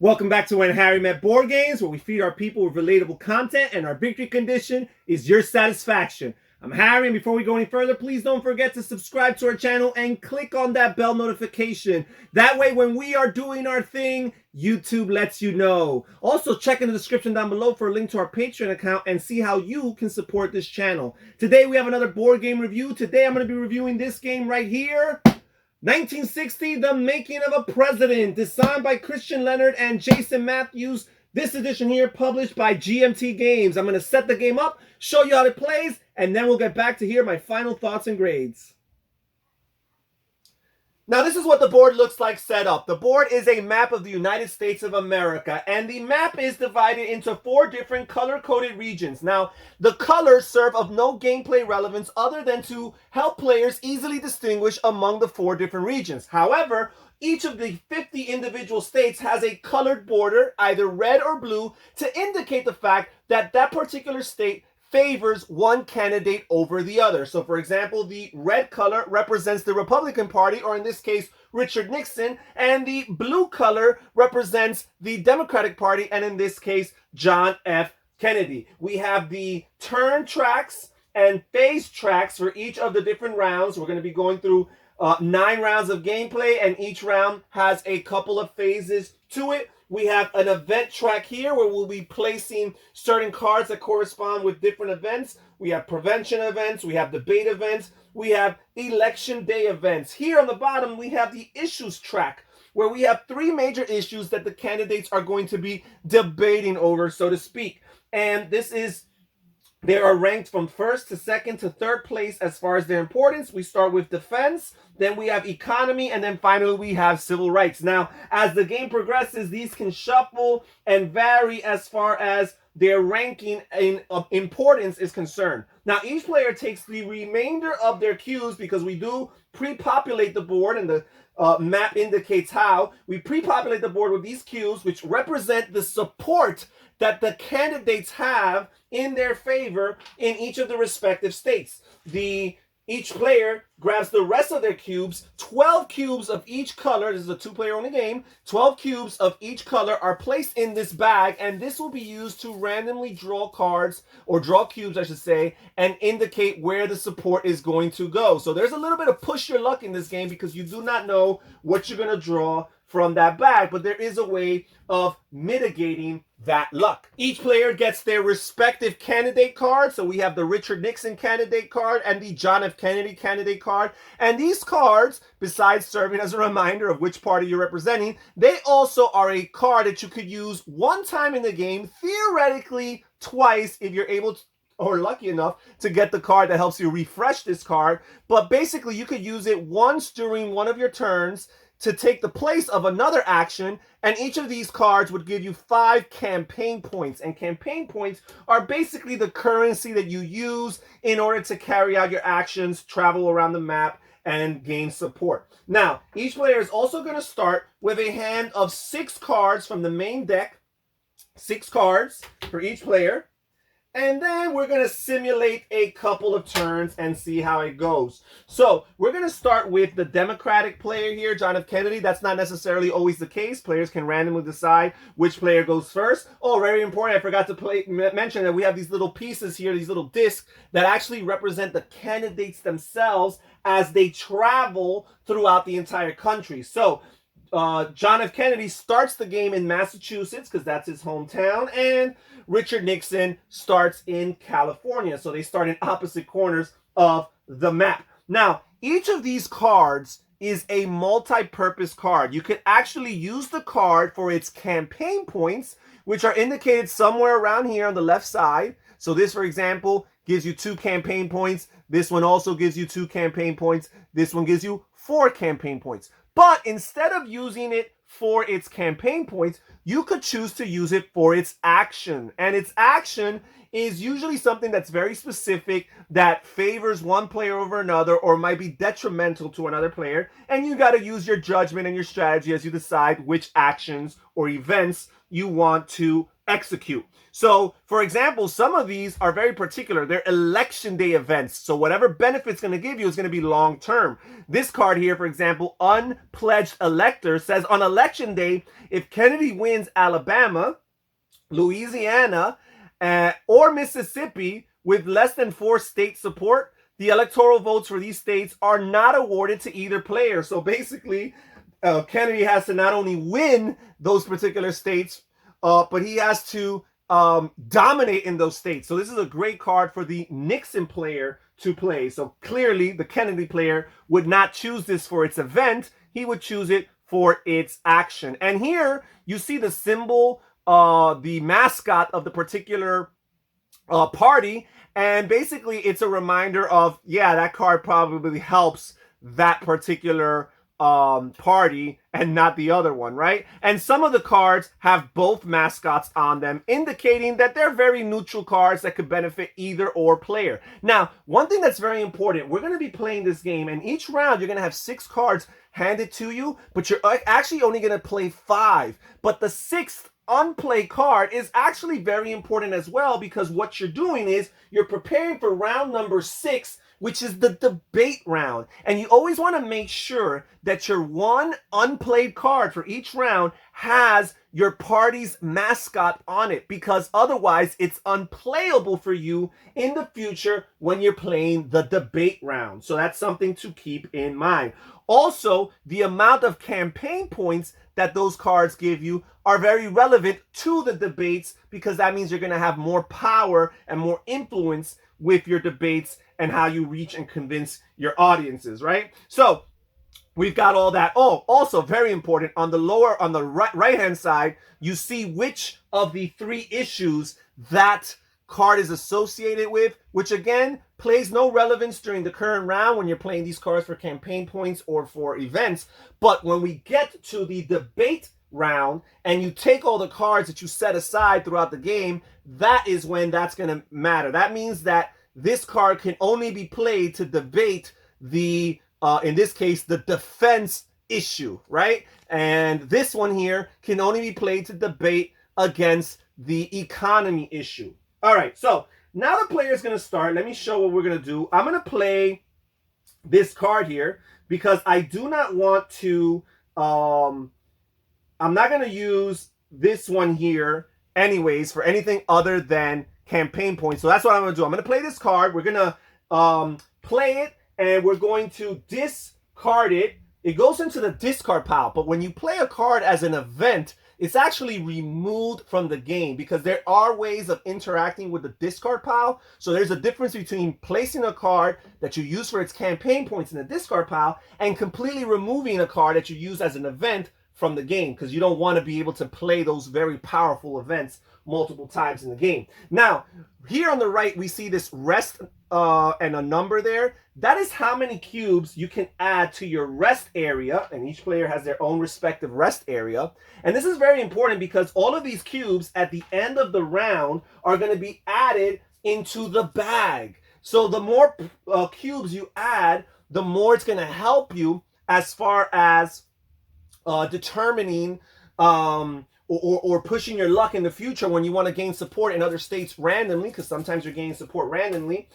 Welcome back to When Harry Met Board Games, where we feed our people with relatable content, and our victory condition is your satisfaction. I'm Harry, and before we go any further, please don't forget to subscribe to our channel and click on that bell notification. That way, when we are doing our thing, YouTube lets you know. Also, check in the description down below for a link to our Patreon account and see how you can support this channel. Today, we have another board game review. Today, I'm going to be reviewing this game right here. 1960, The Making of a President, designed by Christian Leonard and Jason Matthews. This edition here published by GMT Games. I'm going to set the game up, show you how it plays, and then we'll get back to hear my final thoughts and grades. Now, this is what the board looks like set up. The board is a map of the United States of America, and the map is divided into 4 different color-coded regions. Now, the colors serve of no gameplay relevance other than to help players easily distinguish among the 4 different regions. However, each of the 50 individual states has a colored border, either red or blue, to indicate the fact that that particular state favors one candidate over the other. So, for example, the red color represents the Republican Party, or in this case, Richard Nixon, and the blue color represents the Democratic Party, and in this case, John F. Kennedy. We have the turn tracks and phase tracks for each of the different rounds. We're going to be going through 9 rounds of gameplay, and each round has a couple of phases to it. We have an event track here where we'll be placing certain cards that correspond with different events. We have prevention events, we have debate events, we have election day events. Here on the bottom, we have the issues track, where we have 3 major issues that the candidates are going to be debating over, so to speak. And they are ranked from 1st to 2nd to 3rd place as far as their importance. We start with defense, then we have economy, and then finally we have civil rights. Now, as the game progresses, these can shuffle and vary as far as their ranking in importance is concerned. Now, each player takes the remainder of their cues, because we do pre-populate the board, and the map indicates how. We pre-populate the board with these cues, which represent the support that the candidates have in their favor in each of the respective states. Each player grabs the rest of their cubes. 12 cubes of each color, this is a 2-player only game, 12 cubes of each color are placed in this bag, and this will be used to randomly draw cards, or draw cubes I should say, and indicate where the support is going to go. So there's a little bit of push your luck in this game, because you do not know what you're going to draw from that bag, but there is a way of mitigating that luck. Each player gets their respective candidate card. So we have the Richard Nixon candidate card and the John F. Kennedy candidate card. And these cards, besides serving as a reminder of which party you're representing, they also are a card that you could use one time in the game, theoretically twice if you're able to, or lucky enough to get the card that helps you refresh this card. But basically, you could use it once during one of your turns to take the place of another action, and each of these cards would give you 5 campaign points. And campaign points are basically the currency that you use in order to carry out your actions, travel around the map, and gain support. Now, each player is also going to start with a hand of 6 cards from the main deck, 6 cards for each player. And then we're going to simulate a couple of turns and see how it goes. So we're going to start with the Democratic player here, John F. Kennedy. That's not necessarily always the case. Players can randomly decide which player goes first. Oh, very important. I forgot to mention that we have these little pieces here, these little discs that actually represent the candidates themselves as they travel throughout the entire country. So John F. Kennedy starts the game in Massachusetts, because that's his hometown, and Richard Nixon starts in California. So they start in opposite corners of the map. Now, each of these cards is a multi-purpose card. You could actually use the card for its campaign points, which are indicated somewhere around here on the left side. So this, for example, gives you 2 campaign points. This one also gives you 2 campaign points. This one gives you 4 campaign points. But instead of using it for its campaign points, you could choose to use it for its action. And its action is usually something that's very specific, that favors one player over another, or might be detrimental to another player. And you got to use your judgment and your strategy as you decide which actions or events you want to execute. So, for example, some of these are very particular. They're election day events. So whatever benefit it's going to give you is going to be long term. This card here, for example, unpledged elector, says on election day, if Kennedy wins Alabama, Louisiana, or Mississippi with less than 4 state support, the electoral votes for these states are not awarded to either player. So basically, Kennedy has to not only win those particular states, but he has to dominate in those states. So this is a great card for the Nixon player to play. So clearly, the Kennedy player would not choose this for its event. He would choose it for its action. And here, you see the symbol, the mascot of the particular party, and basically it's a reminder of, yeah, that card probably helps that particular party and not the other one, right? And some of the cards have both mascots on them, indicating that they're very neutral cards that could benefit either or player. Now, one thing that's very important, we're going to be playing this game, and each round you're going to have 6 cards handed to you, but you're actually only going to play 5. But the 6th unplayed card is actually very important as well, because what you're doing is you're preparing for round number 6, which is the debate round. And you always want to make sure that your one unplayed card for each round has your party's mascot on it, because otherwise it's unplayable for you in the future when you're playing the debate round. So that's something to keep in mind. Also, the amount of campaign points that those cards give you are very relevant to the debates, because that means you're going to have more power and more influence with your debates and how you reach and convince your audiences, right? So we've got all that. Oh, also very important, on the right hand side, you see which of the 3 issues that card is associated with, which again plays no relevance during the current round when you're playing these cards for campaign points or for events. But when we get to the debate round and you take all the cards that you set aside throughout the game, that is when that's going to matter. That means that this card can only be played to debate the, in this case, the defense issue, right? And this one here can only be played to debate against the economy issue. All right, so now the player is going to start. Let me show what we're going to do. I'm going to play this card here because I do not want to, I'm not going to use this one here anyways for anything other than campaign points. So that's what I'm going to do. I'm going to play this card. We're going to play it, and we're going to discard it. It goes into the discard pile, but when you play a card as an event, it's actually removed from the game, because there are ways of interacting with the discard pile. So there's a difference between placing a card that you use for its campaign points in the discard pile and completely removing a card that you use as an event from the game, because you don't want to be able to play those very powerful events multiple times in the game. Now, here on the right, we see this rest and a number there. That is how many cubes you can add to your rest area, and each player has their own respective rest area. And this is very important because all of these cubes at the end of the round are going to be added into the bag. So the more cubes you add, the more it's going to help you as far as determining or pushing your luck in the future when you want to gain support in other states randomly, because sometimes you're gaining support randomly.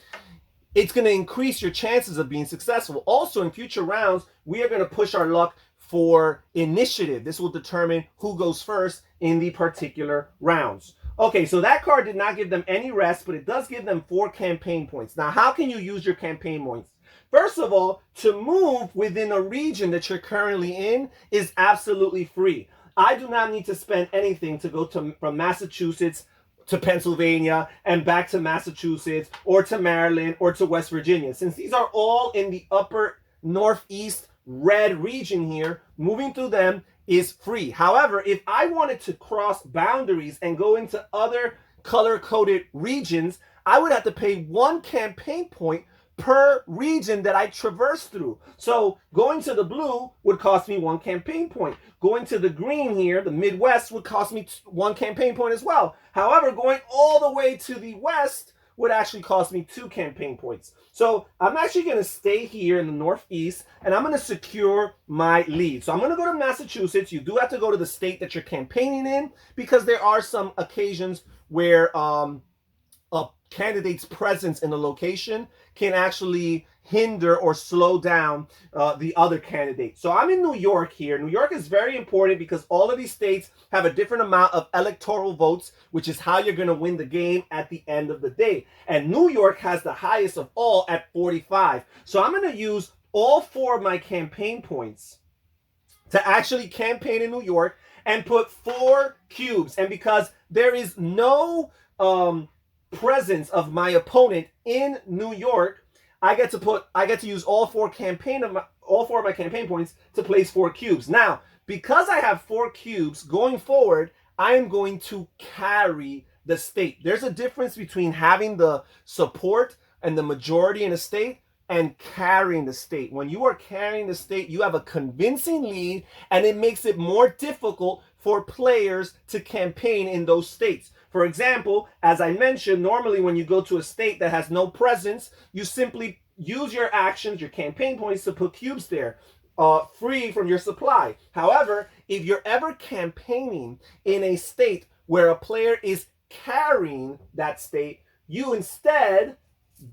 It's going to increase your chances of being successful. Also, in future rounds, we are going to push our luck for initiative. This will determine who goes first in the particular rounds. Okay, so that card did not give them any rest, but it does give them 4 campaign points. Now, how can you use your campaign points? First of all, to move within a region that you're currently in is absolutely free. I do not need to spend anything to go from Massachusetts to Pennsylvania and back to Massachusetts or to Maryland or to West Virginia. Since these are all in the upper northeast red region here, moving through them is free. However, if I wanted to cross boundaries and go into other color-coded regions, I would have to pay 1 campaign point per region that I traverse through. So going to the blue would cost me 1 campaign point. Going to the green here, the Midwest, would cost me 1 campaign point as well. However, going all the way to the west would actually cost me 2 campaign points. So I'm actually going to stay here in the Northeast, and I'm going to secure my lead. So I'm going to go to Massachusetts. You do have to go to the state that you're campaigning in, because there are some occasions where a candidate's presence in the location can actually hinder or slow down the other candidate. So I'm in New York here. New York is very important because all of these states have a different amount of electoral votes, which is how you're going to win the game at the end of the day. And New York has the highest of all at 45. So I'm going to use all 4 of my campaign points to actually campaign in New York and put 4 cubes. And because there is no presence of my opponent in New York, I get to use all 4 of my campaign points to place 4 cubes. Now, because I have 4 cubes going forward, I am going to carry the state. There's a difference between having the support and the majority in a state and carrying the state. When you are carrying the state, you have a convincing lead, and it makes it more difficult for players to campaign in those states. For example, as I mentioned, normally when you go to a state that has no presence, you simply use your actions, your campaign points, to put cubes there, free from your supply. However, if you're ever campaigning in a state where a player is carrying that state, you instead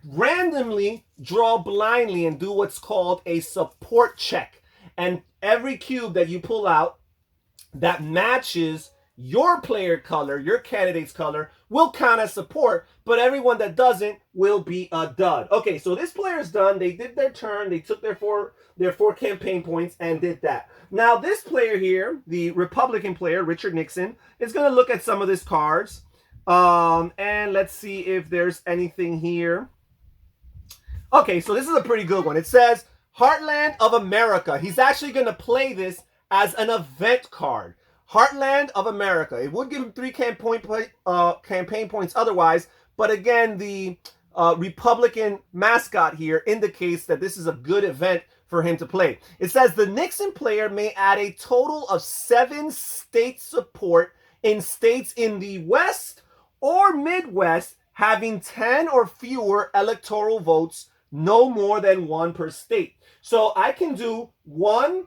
randomly draw blindly and do what's called a support check. And every cube that you pull out that matches your player color, your candidate's color, will count as support, but everyone that doesn't will be a dud. Okay, so this player's done. They did their turn. They took their four campaign points and did that. Now, this player here, the Republican player, Richard Nixon, is going to look at some of his cards. And let's see if there's anything here. Okay, so this is a pretty good one. It says Heartland of America. He's actually going to play this as an event card. Heartland of America. It would give him 3 campaign points otherwise, but again, the Republican mascot here indicates that this is a good event for him to play. It says the Nixon player may add a total of 7 state support in states in the West or Midwest having 10 or fewer electoral votes, no more than 1 per state. So I can do 1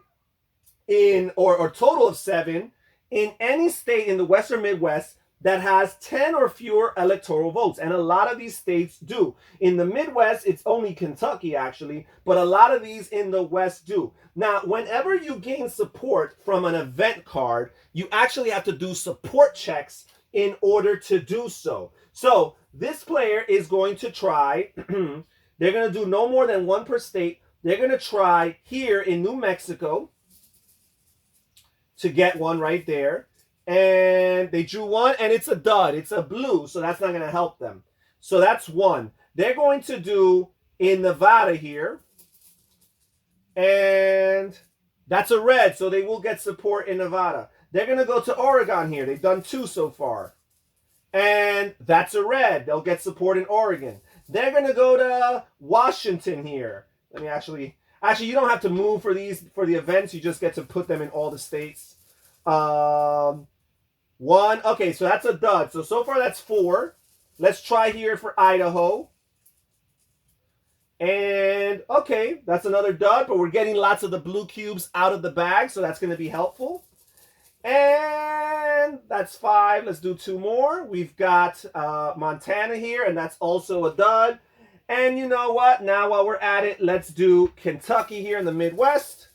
in, or total of 7 in any state in the West or Midwest that has 10 or fewer electoral votes. And a lot of these states do. In the Midwest, it's only Kentucky, actually, but a lot of these in the West do. Now, whenever you gain support from an event card, you actually have to do support checks in order to do so. So this player is going to try, they're going to do no more than 1 per state. They're going to try here in New Mexico to get 1 right there. And they drew 1, and it's a dud. It's a blue, so that's not going to help them. So that's 1. They're going to do in Nevada here. And that's a red, so they will get support in Nevada. They're going to go to Oregon here. They've done 2 so far. And that's a red. They'll get support in Oregon. They're going to go to Washington here. Let me actually, you don't have to move for the events. You just get to put them in all the states. 1. Okay, so that's a dud. So far that's 4. Let's try here for Idaho. And okay, that's another dud, but we're getting lots of the blue cubes out of the bag, so that's going to be helpful. And that's 5. Let's do 2 more. We've got Montana here, and that's also a dud. And you know what? Now while we're at it, let's do Kentucky here in the Midwest.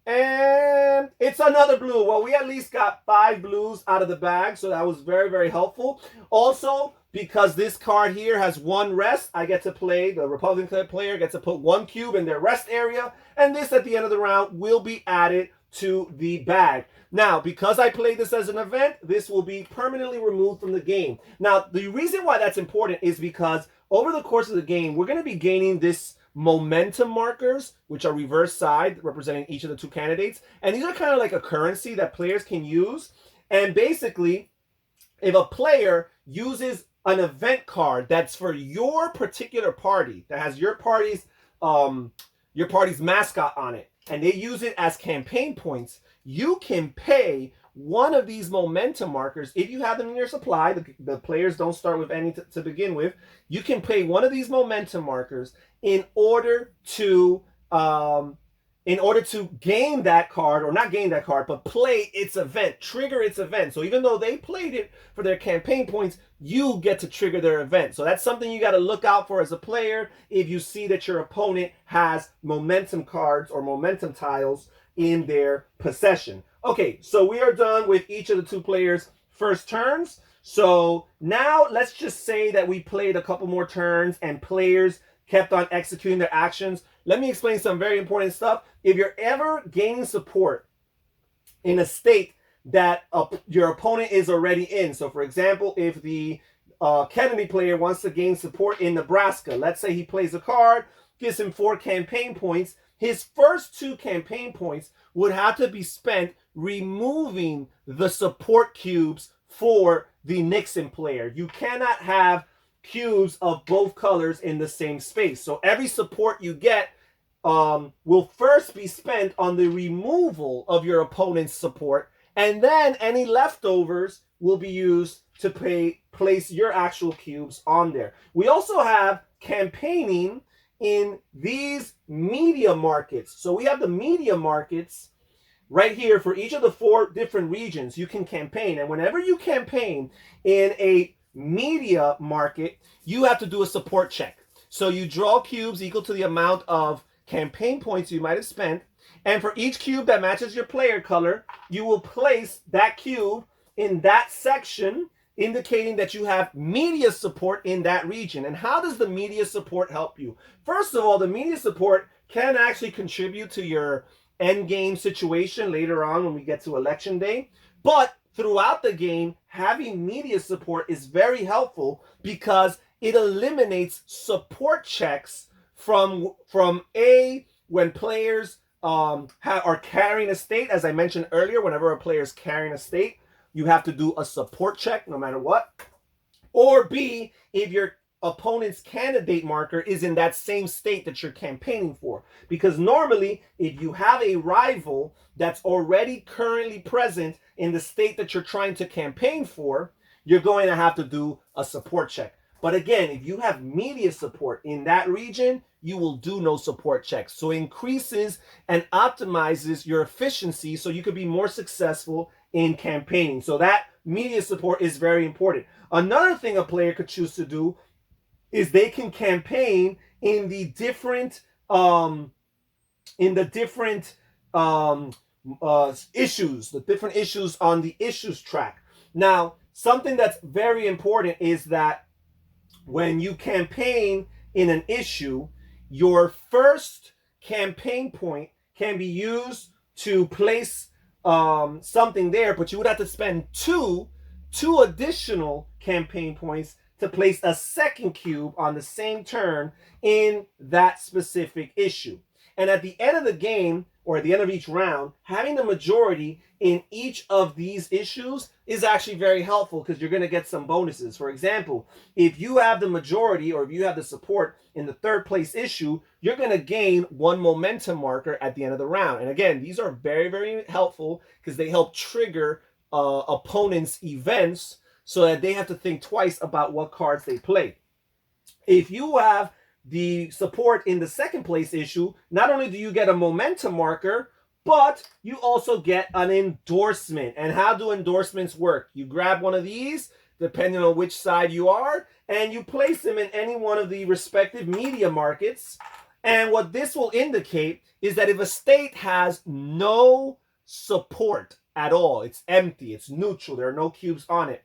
And it's another blue. Well, we at least got 5 blues out of the bag, so that was very, very helpful. Also, because this card here has 1 rest, I get to play, the Republican player gets to put 1 cube in their rest area, and this at the end of the round will be added to the bag. Now, because I played this as an event, this will be permanently removed from the game. Now, the reason why that's important is because over the course of the game, we're going to be gaining this momentum markers, which are reverse side, representing each of the 2 candidates. And these are kind of like a currency that players can use. And basically, if a player uses an event card that's for your particular party, that has your party's mascot on it, and they use it as campaign points, you can pay one of these momentum markers, if you have them in your supply, the players don't start with any to begin with, you can play one of these momentum markers in order to gain that card, or not gain that card, but play its event, trigger its event. So even though they played it for their campaign points, you get to trigger their event. So that's something you got to look out for as a player if you see that your opponent has momentum cards or momentum tiles in their possession. Okay, so we are done with each of the two players' first turns. So now let's just say that we played a couple more turns and players kept on executing their actions. Let me explain some very important stuff. If you're ever gaining support in a state that your opponent is already in, so for example, if the Kennedy player wants to gain support in Nebraska, let's say he plays a card, gives him 4 campaign points, his first 2 campaign points would have to be spent removing the support cubes for the Nixon player. You cannot have cubes of both colors in the same space. So every support you get will first be spent on the removal of your opponent's support, and then any leftovers will be used to place your actual cubes on there. We also have campaigning in these media markets. So we have the media markets right here for each of the 4 different regions. You can campaign, and whenever you campaign in a media market, you have to do a support check. So you draw cubes equal to the amount of campaign points you might have spent, and for each cube that matches your player color, you will place that cube in that section, indicating that you have media support in that region. And how does the media support help you? First of all, the media support can actually contribute to your end game situation later on when we get to election day, but throughout the game, having media support is very helpful because it eliminates support checks from when players are carrying a state. As I mentioned earlier, whenever a player is carrying a state, you have to do a support check no matter what. Or B, if your opponent's candidate marker is in that same state that you're campaigning for. Because normally, if you have a rival that's already currently present in the state that you're trying to campaign for, you're going to have to do a support check. But again, if you have media support in that region, you will do no support checks. So it increases and optimizes your efficiency so you could be more successful in campaigning. So that media support is very important. Another thing a player could choose to do is they can campaign in the different issues, the different issues on the issues track. Now, something that's very important is that when you campaign in an issue, your first campaign point can be used to place something there, but you would have to spend two additional campaign points to place a second cube on the same turn in that specific issue. And at the end of the game, or at the end of each round, having the majority in each of these issues is actually very helpful because you're going to get some bonuses. For example, if you have the majority or if you have the support in the 3rd place issue, you're going to gain 1 momentum marker at the end of the round. And again, these are very, very helpful because they help trigger opponents' events so that they have to think twice about what cards they play. If you have the support in the 2nd place issue, not only do you get a momentum marker, but you also get an endorsement. And how do endorsements work? You grab one of these, depending on which side you are, and you place them in any one of the respective media markets. And what this will indicate is that if a state has no support at all, it's empty, it's neutral, there are no cubes on it,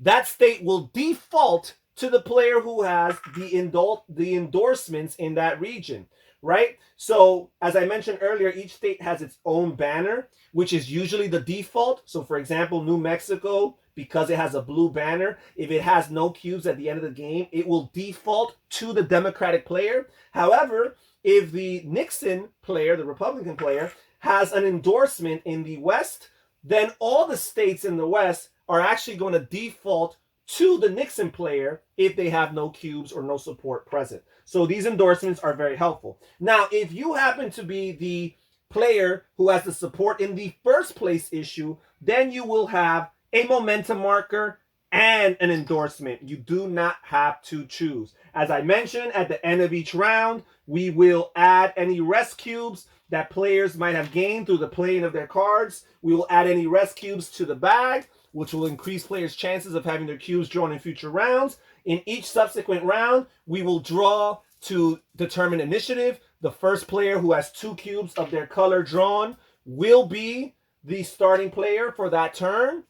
that state will default to the player who has the endorsements in that region, right? So as I mentioned earlier, each state has its own banner, which is usually the default. So for example, New Mexico, because it has a blue banner, if it has no cubes at the end of the game, it will default to the Democratic player. However, if the Nixon player, the Republican player, has an endorsement in the West, then all the states in the West are actually going to default to the Nixon player if they have no cubes or no support present. So these endorsements are very helpful. Now, if you happen to be the player who has the support in the 1st place issue, then you will have a momentum marker and an endorsement. You do not have to choose. As I mentioned, at the end of each round, we will add any rest cubes that players might have gained through the playing of their cards. We will add any rest cubes to the bag, which will increase players' chances of having their cubes drawn in future rounds. In each subsequent round, we will draw to determine initiative. The first player who has 2 cubes of their color drawn will be the starting player for that turn,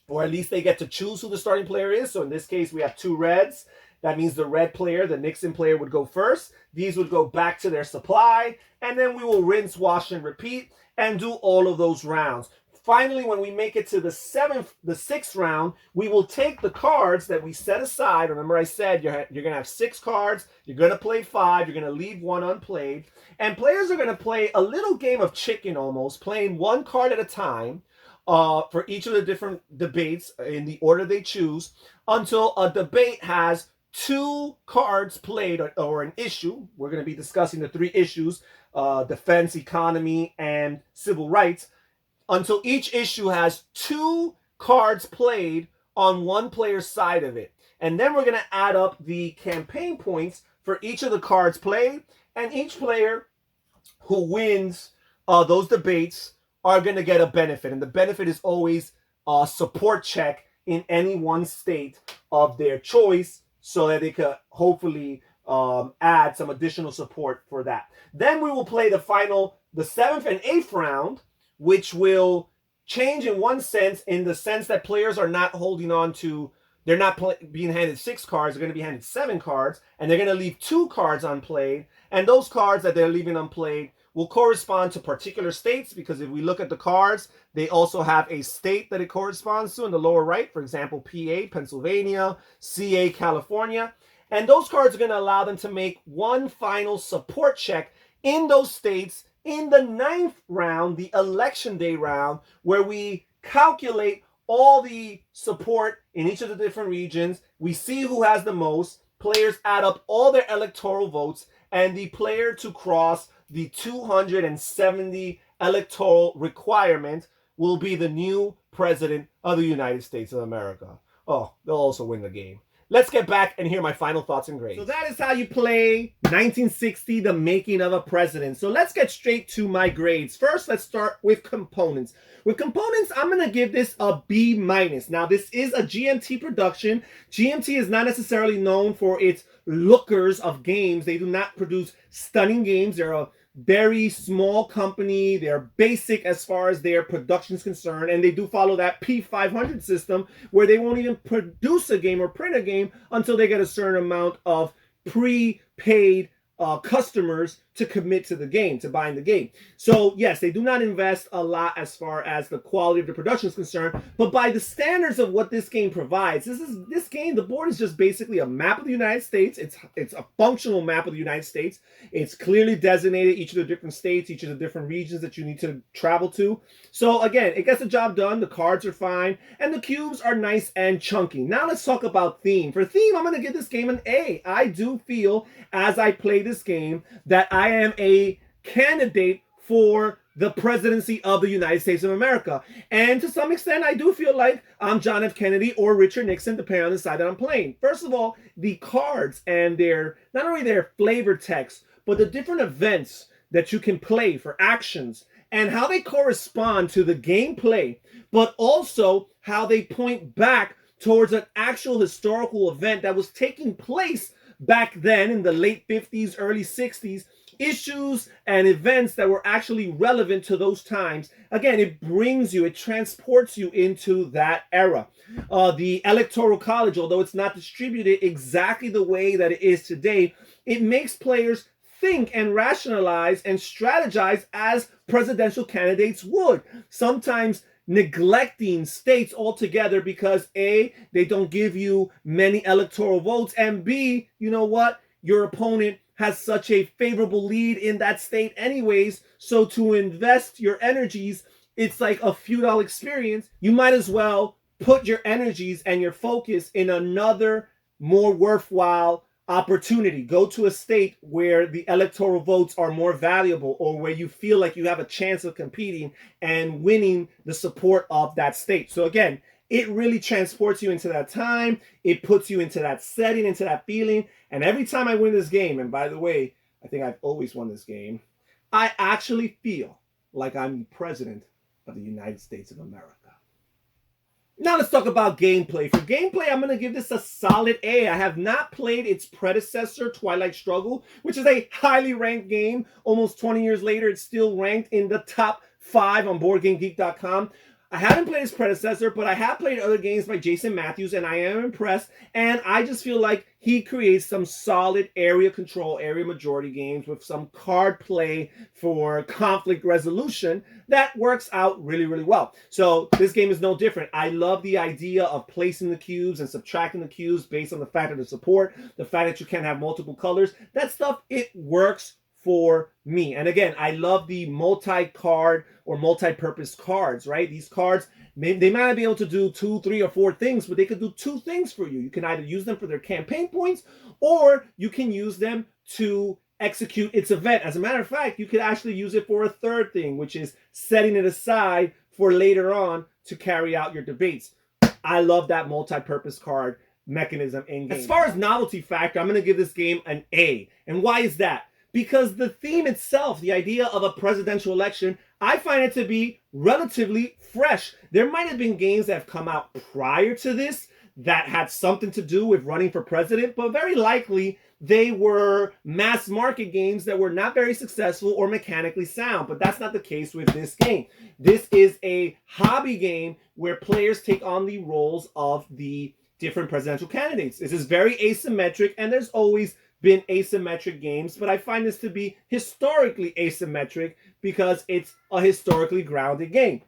or at least they get to choose who the starting player is. So in this case, we have 2 reds. That means the red player, the Nixon player, would go first. These would go back to their supply, and then we will rinse, wash, and repeat, and do all of those rounds. Finally, when we make it to the 6th round, we will take the cards that we set aside. Remember I said you're going to have 6 cards. You're going to play 5. You're going to leave 1 unplayed. And players are going to play a little game of chicken almost, playing 1 card at a time for each of the different debates in the order they choose until a debate has 2 cards played or an issue. We're going to be discussing the 3 issues, defense, economy, and civil rights, until each issue has 2 cards played on one player's side of it. And then we're going to add up the campaign points for each of the cards played, and each player who wins those debates are going to get a benefit. And the benefit is always a support check in any one state of their choice, so that they could hopefully add some additional support for that. Then we will play the 7th and 8th round, which will change in one sense, in the sense that players are not holding on to, they're not being handed 6 cards, they're going to be handed 7 cards, and they're going to leave 2 cards unplayed, and those cards that they're leaving unplayed will correspond to particular states, because if we look at the cards, they also have a state that it corresponds to in the lower right. For example, PA, Pennsylvania, CA, California. And those cards are going to allow them to make one final support check in those states in the 9th round, the election day round, where we calculate all the support in each of the different regions. We see who has the most. Players add up all their electoral votes, and the player to cross the 270 electoral requirement will be the new president of the United States of America. Oh, they'll also win the game. Let's get back and hear my final thoughts and grades. So that is how you play 1960, The Making of a President. So let's get straight to my grades. First, let's start with components. With components, I'm going to give this a B-. Now, this is a GMT production. GMT is not necessarily known for its lookers of games. They do not produce stunning games. They're a very small company. They're basic as far as their production is concerned, and they do follow that P500 system where they won't even produce a game or print a game until they get a certain amount of prepaid customers to commit to the game, to buying the game. So yes, they do not invest a lot as far as the quality of the production is concerned, but by the standards of what this game provides, this game, the board is just basically a map of the United States. It's a functional map of the United States. It's clearly designated each of the different states, each of the different regions that you need to travel to. So again, it gets the job done. The cards are fine, and the cubes are nice and chunky. Now let's talk about theme. For theme, I'm going to give this game an A. I do feel, as I play this game, that I am a candidate for the presidency of the United States of America. And to some extent, I do feel like I'm John F. Kennedy or Richard Nixon, depending on the side that I'm playing. First of all, the cards and their, not only their flavor text, but the different events that you can play for actions and how they correspond to the gameplay, but also how they point back towards an actual historical event that was taking place back then in the late 50s, early 60s, issues and events that were actually relevant to those times. Again, it brings you, it transports you into that era. The Electoral College, although it's not distributed exactly the way that it is today, it makes players think and rationalize and strategize as presidential candidates would. Sometimes neglecting states altogether because A, they don't give you many electoral votes, and B, you know what? Your opponent has such a favorable lead in that state anyways, so to invest your energies, it's like a futile experience. You might as well put your energies and your focus in another more worthwhile opportunity. Go to a state where the electoral votes are more valuable, or where you feel like you have a chance of competing and winning the support of that state. So again, it really transports you into that time. It puts you into that setting, into that feeling. And every time I win this game, and by the way, I think I've always won this game, I actually feel like I'm the president of the United States of America. Now let's talk about gameplay. For gameplay, I'm going to give this a solid A. I have not played its predecessor, Twilight Struggle, which is a highly ranked game. Almost 20 years later, it's still ranked in the top 5 on BoardGameGeek.com. I haven't played his predecessor, but I have played other games by Jason Matthews, and I am impressed. And I just feel like he creates some solid area control, area majority games with some card play for conflict resolution that works out really, really well. So this game is no different. I love the idea of placing the cubes and subtracting the cubes based on the fact of the support, the fact that you can have multiple colors. That stuff, it works for me. And again, I love the multi-card or multi-purpose cards, right? These cards, they might not be able to do 2, 3, or 4 things, but they could do 2 things for you. You can either use them for their campaign points, or you can use them to execute its event. As a matter of fact, you could actually use it for a third thing, which is setting it aside for later on to carry out your debates. I love that multi-purpose card mechanism in game. As far as novelty factor, I'm going to give this game an A. And why is that? Because the theme itself, the idea of a presidential election, I find it to be relatively fresh. There might have been games that have come out prior to this that had something to do with running for president, but very likely they were mass market games that were not very successful or mechanically sound. But that's not the case with this game. This is a hobby game where players take on the roles of the different presidential candidates. This is very asymmetric, and there's always been asymmetric games, but I find this to be historically asymmetric because it's a historically grounded game.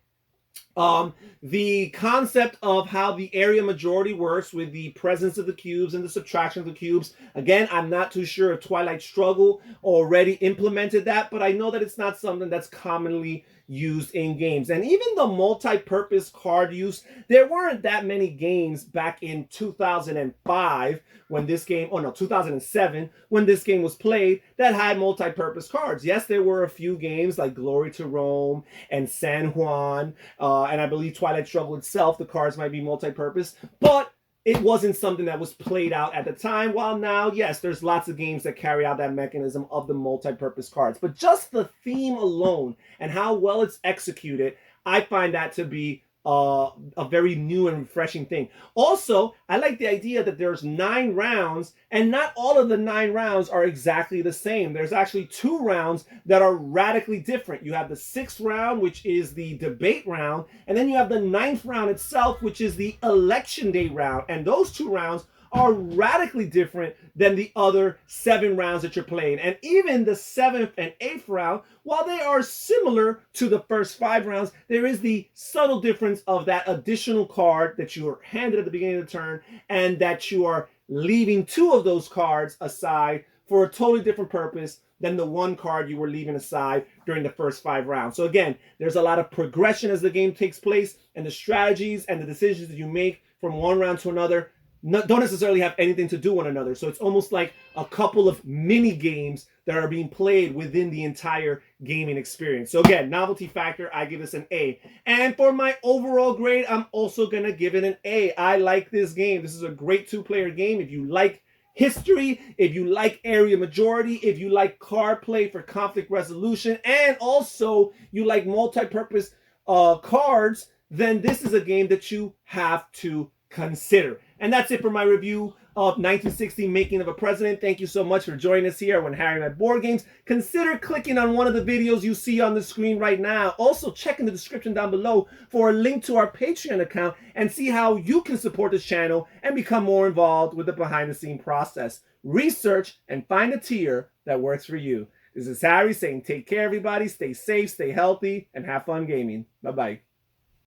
The concept of how the area majority works with the presence of the cubes and the subtraction of the cubes, again, I'm not too sure if Twilight Struggle already implemented that, but I know that it's not something that's commonly used in games. And even the multi-purpose card use, there weren't that many games back in 2005 when this game, 2007, when this game was played, that had multi-purpose cards. Yes, there were a few games like Glory to Rome and San Juan, and I believe Twilight Struggle itself, the cards might be multi-purpose, but it wasn't something that was played out at the time. While now, yes, there's lots of games that carry out that mechanism of the multi-purpose cards. But just the theme alone and how well it's executed, I find that to be a very new and refreshing thing. Also, I like the idea that there's 9 rounds, and not all of the 9 rounds are exactly the same. There's actually 2 rounds that are radically different. You have the 6th round, which is the debate round, and then you have the 9th round itself, which is the election day round. And those 2 rounds are radically different than the other 7 rounds that you're playing. And even the 7th and 8th round, while they are similar to the first 5 rounds, there is the subtle difference of that additional card that you are handed at the beginning of the turn, and that you are leaving 2 of those cards aside for a totally different purpose than the 1 card you were leaving aside during the first 5 rounds. So again, there's a lot of progression as the game takes place, and the strategies and the decisions that you make from one round to another don't necessarily have anything to do with one another. So it's almost like a couple of mini games that are being played within the entire gaming experience. So again, novelty factor, I give this an A. And for my overall grade, I'm also going to give it an A. I like this game. This is a great 2-player game. If you like history, if you like area majority, if you like card play for conflict resolution, and also you like multi-purpose cards, then this is a game that you have to consider. And that's it for my review of 1960 Making of a President. Thank you so much for joining us here when Harry Met Board Games. Consider clicking on one of the videos you see on the screen right now. Also, check in the description down below for a link to our Patreon account and see how you can support this channel and become more involved with the behind-the-scenes process. Research and find a tier that works for you. This is Harry saying take care, everybody. Stay safe, stay healthy, and have fun gaming. Bye-bye.